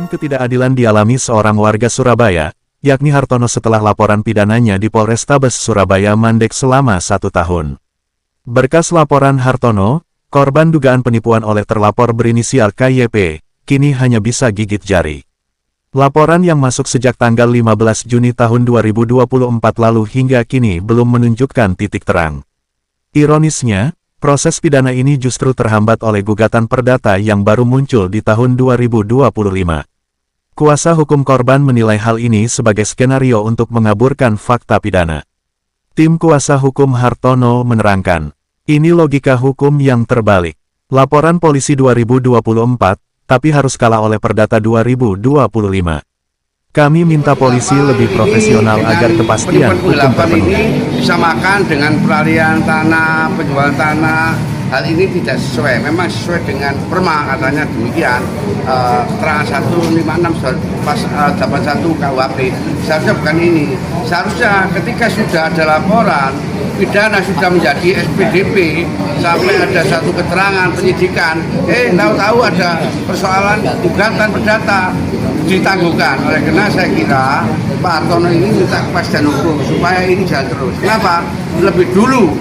ketidakadilan dialami seorang warga Surabaya, yakni Hartono setelah laporan pidananya di Polrestabes Surabaya mandek selama 1 tahun. Berkas laporan Hartono, korban dugaan penipuan oleh terlapor berinisial KYP, kini hanya bisa gigit jari. Laporan yang masuk sejak tanggal 15 Juni tahun 2024 lalu hingga kini belum menunjukkan titik terang. Ironisnya, proses pidana ini justru terhambat oleh gugatan perdata yang baru muncul di tahun 2025. Kuasa hukum korban menilai hal ini sebagai skenario untuk mengaburkan fakta pidana. Tim kuasa hukum Hartono menerangkan, ini logika hukum yang terbalik. Laporan polisi 2024, tapi harus kalah oleh perdata 2025. Kami minta polisi lebih profesional agar kepastian hukum terpenuhi. Ini disamakan dengan peralihan tanah, penjualan tanah. Hal ini tidak sesuai, memang sesuai dengan perma katanya demikian. Keterangan 156 pas 81 KUHP. Seharusnya bukan ini. Seharusnya ketika sudah ada laporan, pidana sudah menjadi SPDP, sampai ada satu keterangan penyidikan, tahu-tahu ada persoalan gugatan perdata ditangguhkan. Oleh karena saya kira Pak Hartono ini minta kepastian hukum supaya ini jalan terus. Kenapa? Lebih dulu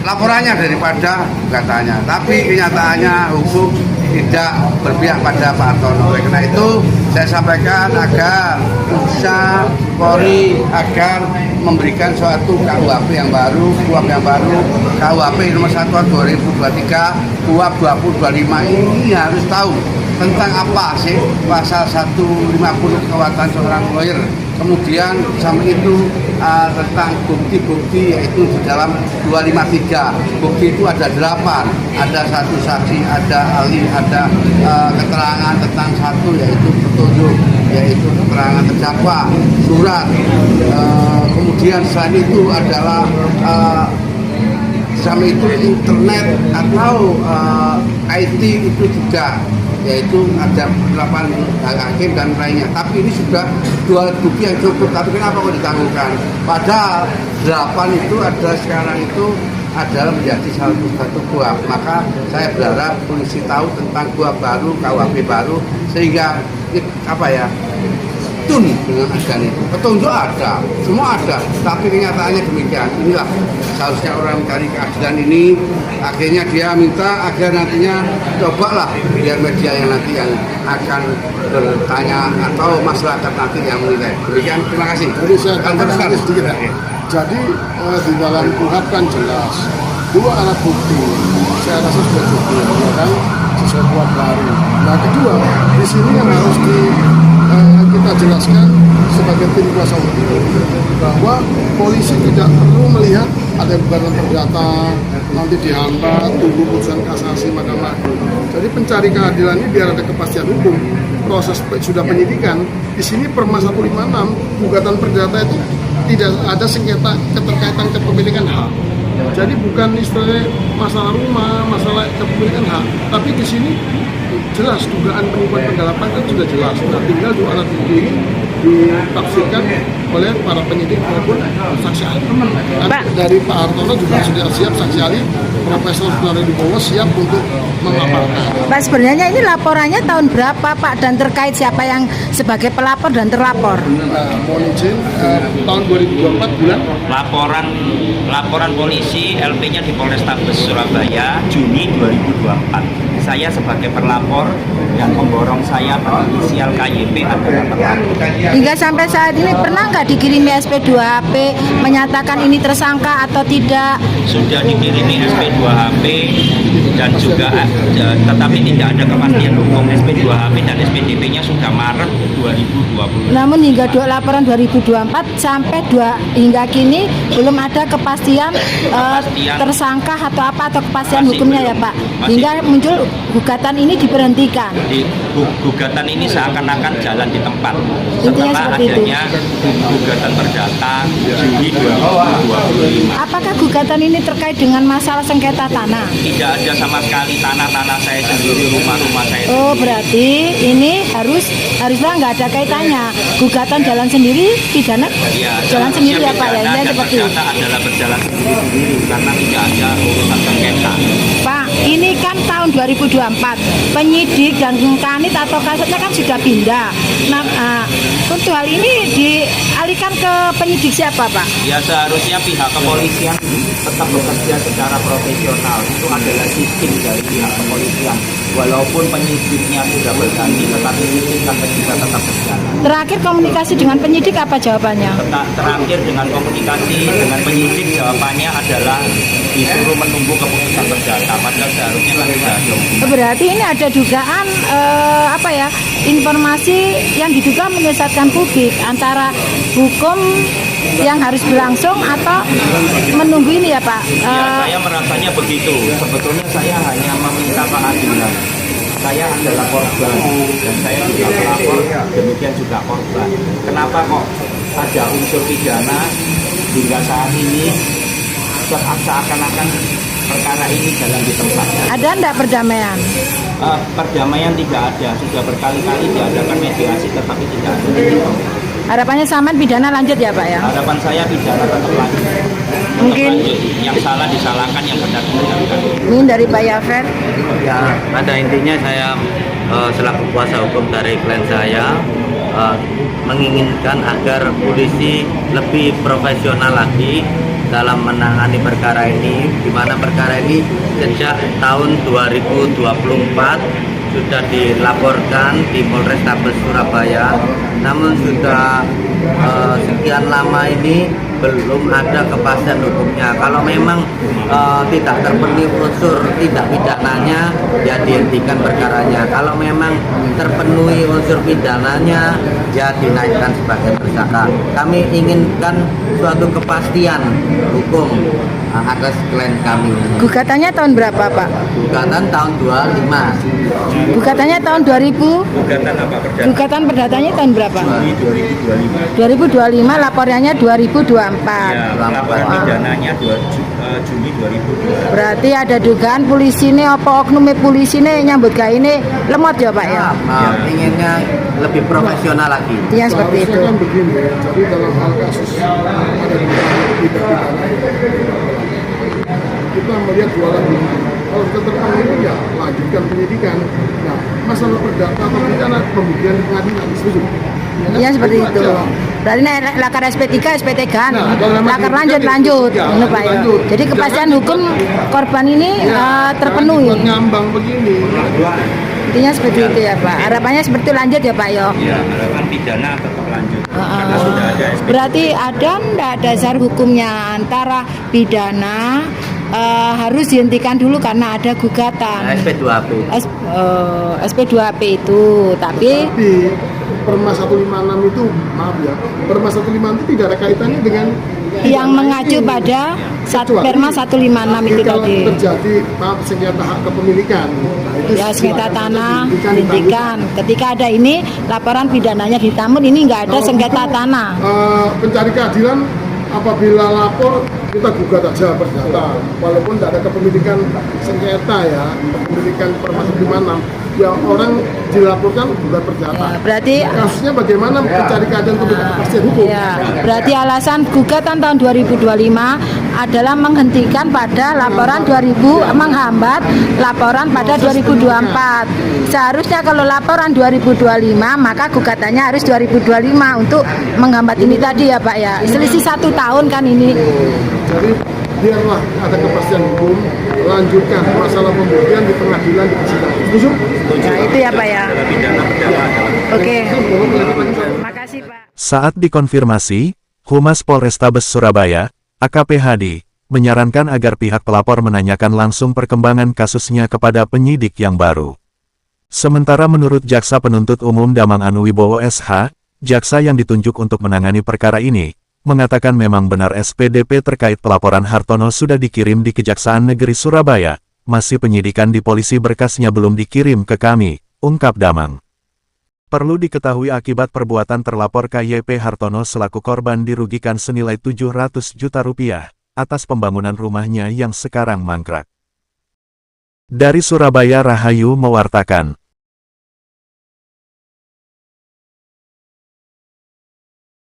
laporannya daripada gugatannya, tapi kenyataannya hukum tidak berpihak pada Pak Hartono. Oleh karena itu saya sampaikan agar usaha Polri agar memberikan suatu KUHP yang baru, KUHP yang baru, KUHP nomor 1 2023, KUHP 2025 ini harus tahu tentang apa sih pasal 150 kekuatan seorang lawyer. Kemudian sampai itu tentang bukti-bukti yaitu di dalam 253. Bukti itu ada 8, ada satu saksi, ada ahli, ada keterangan tentang satu yaitu petunjuk, yaitu keterangan terdakwa, surat. Kemudian selain itu adalah sampai itu internet atau IT itu juga, yaitu ada 8 hakim dan lainnya. Tapi ini sudah 2 bukti yang cukup, tapi kenapa kok ditangguhkan? Padahal 8 itu adalah sekarang itu adalah menjadi satu KUHP. Maka saya berharap polisi tahu tentang KUHP baru, KUHP baru, sehingga tun dengan adegan itu. Petunjuk ada, semua ada, tapi kenyataannya demikian. Inilah seharusnya orang mencari keadilan ini. Akhirnya dia minta agar nantinya cobalah biar media yang nanti yang akan bertanya atau masyarakat nanti yang menilai. Demikian, terima kasih. Jadi saya tambahkan sedikit ya. Jadi di dalam KUHP kan jelas 2 alat bukti. Saya rasa sudah cukup, ya kan? Sesuai KUHP baru. Nah kedua, di sini yang harus kita jelaskan sebagai tim kuasa hukum bahwa polisi tidak perlu melihat ada gugatan perdata nanti dihambat tunggu putusan kasasi Mahkamah Agung. Jadi pencari keadilan ini biar ada kepastian hukum. Proses sudah penyidikan di sini Perma 156 gugatan perdata itu tidak ada sengketa keterkaitan kepemilikan hak. Jadi bukan istilahnya masalah rumah, masalah kepemilikan hak, tapi di sini jelas dugaan penipuan penggelapan kan sudah jelas. Nah, tinggal 2 alat bukti ini ditafsirkan oleh para penyidik maupun saksi ahli. Dari Pak Hartono juga sudah siap saksi ahli, Profesor Sunardi Wibowo siap untuk memaparkan. Pak, sebenarnya ini laporannya tahun berapa Pak, dan terkait siapa yang sebagai pelapor dan terlapor? Mohon izin, tahun 2024 bulan. Laporan polisi LP-nya di Polrestabes Surabaya Juni 2024. Saya sebagai pelapor dan pemborong saya berinisial KYP adalah pelapor. Hingga sampai saat ini pernah nggak dikirimi SP2HP menyatakan ini tersangka atau tidak? Sudah dikirimi SP2HP dan juga tetapi tidak ada kepastian hukum. SP2HP dan SPDP-nya sudah Maret 2020. Namun hingga laporan 2024 sampai hingga kini belum ada kepastian tersangka atau apa, atau kepastian hukumnya ya Pak. Hingga muncul gugatan ini diberhentikan. Gugatan ini seakan-akan jalan di tempat. Intinya Setelah adanya gugatan perdata Juni 2025. Apakah gugatan ini terkait dengan masalah sengketa tanah? Tidak ada sama sekali tanah-tanah saya sendiri, rumah-rumah saya sendiri. Oh, berarti ini harusnya nggak ada kaitannya. Gugatan jalan sendiri, pidana jalan sendiri ya Pak ya. Dan Seperti perdata adalah berjalan sendiri karena tidak ada urusan sengketa. Pak, ini kan tahun 2024. Penyidik dan kanit atau kasatnya kan sudah pindah. Nah, untuk hal ini dialihkan ke penyidik siapa, Pak? Ya seharusnya pihak kepolisian tetap bekerja secara profesional. Itu adalah sistem dari pihak kepolisian. Walaupun penyidiknya sudah berganti, tetapi sistem kan juga tetap berjalan. Terakhir komunikasi dengan penyidik apa jawabannya? Terakhir dengan komunikasi dengan penyidik jawabannya adalah disuruh menunggu keputusan perdata. Padahal seharusnya kan sudah ada. Berarti ini ada dugaan informasi yang diduga menyesatkan publik antara hukum yang harus berlangsung atau menunggu ini ya Pak? Ya, saya merasanya begitu. Sebetulnya saya hanya meminta keadilan. Saya adalah korban dan saya juga melapor, demikian juga korban. Kenapa kok ada unsur pidana hingga saat ini seakan-akan perkara ini jalan di tempatnya? Ada enggak perdamaian? Perdamaian tidak ada, sudah berkali-kali diadakan mediasi tetapi tidak ada. Harapannya Saman pidana lanjut ya Pak ya? Harapan saya pidana tetap lanjut. Mungkin yang salah disalahkan, yang benar dibenarkan. Mungkin dari Pak Yafer. Ya, pada intinya saya selaku kuasa hukum dari klien saya menginginkan agar polisi lebih profesional lagi dalam menangani perkara ini, di mana perkara ini sejak tahun 2024 sudah dilaporkan di Polrestabes Surabaya, namun sudah sekian lama ini belum ada kepastian hukumnya. Kalau memang tidak terpenuhi unsur tindak pidananya, ya dihentikan perkaranya. Kalau memang terpenuhi unsur pidananya, ya dinaikkan sebagai tersangka. Kami inginkan suatu kepastian hukum atas klien kami. Gugatannya tahun berapa Pak? Gugatan tahun 25. Gugatannya tahun 2000? Gugatan apa perdata? Gugatan perdatanya tahun berapa? 2025. 2025, laporannya 2024. Ya, laporan pidananya Juni 2022. Berarti ada dugaan polisi ini apa oknum polisi ini nyambut gawe ini lemot ya Pak ya? Inginnya lebih profesional lagi. Iya seperti itu. Seharusnya kan begini, jadi dalam hal kasus ada tidak pidana kita melihat dua alat bukti. Kalau sudah terpenuhi ya lanjutkan penyidikan. Nah, masalah perdata atau pidana pembuktian di pengadilan, setuju? Iya seperti itu. aja. Berarti lakar SP3, SP3 kan. Nah, dalam Lakar hal ini lanjut ya, ngono Pak ya. lanjut. Jadi kepastian Jangan hukum dibuat- korban ini terpenuhi. Jangan dibuat ngambang begini. Intinya seperti itu ya Pak. Harapannya seperti itu lanjut ya Pak yo. Ya, harapan pidana tetap lanjut. Karena sudah ada SP. Berarti ada enggak dasar hukumnya antara pidana harus dihentikan dulu karena ada gugatan. SP2AP. SP2AP itu, tapi Tapi Perma 156 itu, maaf ya, Perma 156 itu tidak ada kaitannya dengan yang mengacu pada Kecuali Perma 156 itu kalau tadi. terjadi maaf sengketa hak kepemilikan. Nah, itu Ya sengketa silakan tanah dihentikan. dihentikan. Ketika ada ini laporan pidananya ditamun, ini nggak ada Kalau sengketa gitu, tanah. Pencari keadilan apabila lapor kita gugat aja perdata, walaupun tidak ada kepemilikan sengketa ya, kepemilikan Perma 156, ya orang dilaporkan gugat perdata. Ya, berarti Kasusnya bagaimana mencari keadilan untuk kepastian hukum? ya, berarti alasan gugatan tahun 2025 adalah menghentikan pada laporan 2000, menghambat laporan pada 2024. Seharusnya kalau laporan 2025 maka gugatannya harus 2025 untuk menghambat ini tadi ya Pak ya. Selisih 1 tahun kan ini. Jadi biarlah ada kepastian hukum, lanjutkan masalah pembuktian di pengadilan di persidangan. Setuju? Nah itu ya Pak ya. Pidana perdata adalah Oke. Makasih Pak. Saat dikonfirmasi, Humas Polrestabes Surabaya, AKP Hadi, menyarankan agar pihak pelapor menanyakan langsung perkembangan kasusnya kepada penyidik yang baru. Sementara menurut Jaksa Penuntut Umum Damang Anuwibowo SH, jaksa yang ditunjuk untuk menangani perkara ini, mengatakan memang benar SPDP terkait pelaporan Hartono sudah dikirim di Kejaksaan Negeri Surabaya, masih penyidikan di polisi berkasnya belum dikirim ke kami, ungkap Damang. Perlu diketahui akibat perbuatan terlapor KYP Hartono selaku korban dirugikan senilai 700 juta rupiah atas pembangunan rumahnya yang sekarang mangkrak. Dari Surabaya Rahayu mewartakan.